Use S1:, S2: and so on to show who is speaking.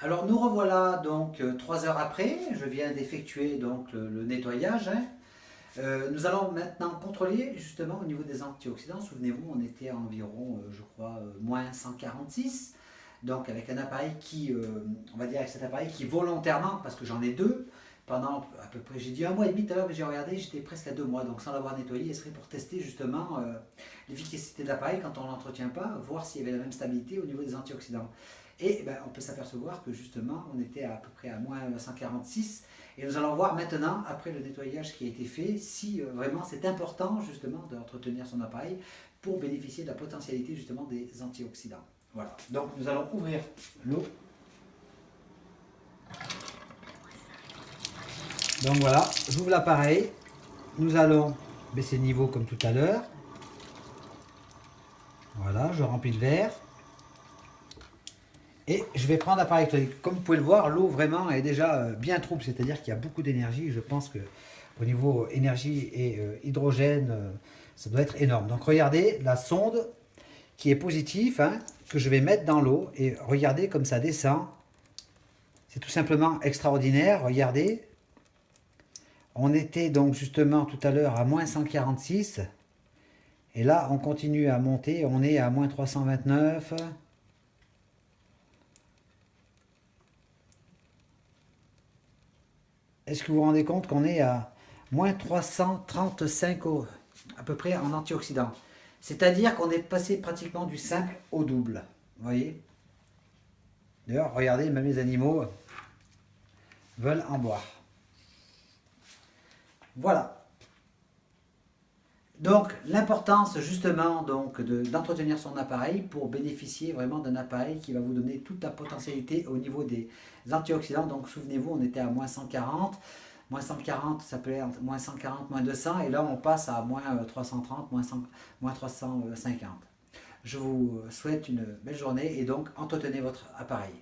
S1: Alors nous revoilà donc 3 heures après, je viens d'effectuer donc le nettoyage, hein. Nous allons maintenant contrôler justement au niveau des antioxydants. Souvenez-vous, on était à environ, je crois, moins 146. Donc avec un appareil qui, on va dire avec cet appareil qui volontairement, parce que j'en ai deux, pendant à peu près, j'ai dit 1 mois et demi tout à l'heure, mais j'ai regardé, j'étais presque à 2 mois, donc sans l'avoir nettoyé, ce serait pour tester justement l'efficacité de l'appareil quand on ne l'entretient pas, voir s'il y avait la même stabilité au niveau des antioxydants. Et ben, on peut s'apercevoir que justement on était à peu près à moins 146 et nous allons voir maintenant, après le nettoyage qui a été fait, si vraiment c'est important justement d'entretenir son appareil pour bénéficier de la potentialité justement des antioxydants. Voilà, donc nous allons ouvrir l'eau. Donc voilà, j'ouvre l'appareil, nous allons baisser le niveau comme tout à l'heure. Voilà, je remplis le verre. Et je vais prendre l'appareil électronique. Comme vous pouvez le voir, l'eau vraiment est déjà bien trouble, c'est-à-dire qu'il y a beaucoup d'énergie. Je pense que au niveau énergie et hydrogène, ça doit être énorme. Donc regardez la sonde qui est positive, hein, que je vais mettre dans l'eau et regardez comme ça descend. C'est tout simplement extraordinaire. Regardez. On était donc justement tout à l'heure à moins 146. Et là, on continue à monter. On est à moins 329. Est-ce que vous vous rendez compte qu'on est à moins 335 à peu près en antioxydants? C'est-à-dire qu'on est passé pratiquement du simple au double. Vous voyez? D'ailleurs, regardez, même les animaux veulent en boire. Voilà. Donc, l'importance justement donc, d'entretenir son appareil pour bénéficier vraiment d'un appareil qui va vous donner toute la potentialité au niveau des antioxydants. Donc, souvenez-vous, on était à moins 140. Moins 140, ça peut être moins 140, moins 200. Et là, on passe à moins 330, moins 350. Je vous souhaite une belle journée et donc entretenez votre appareil.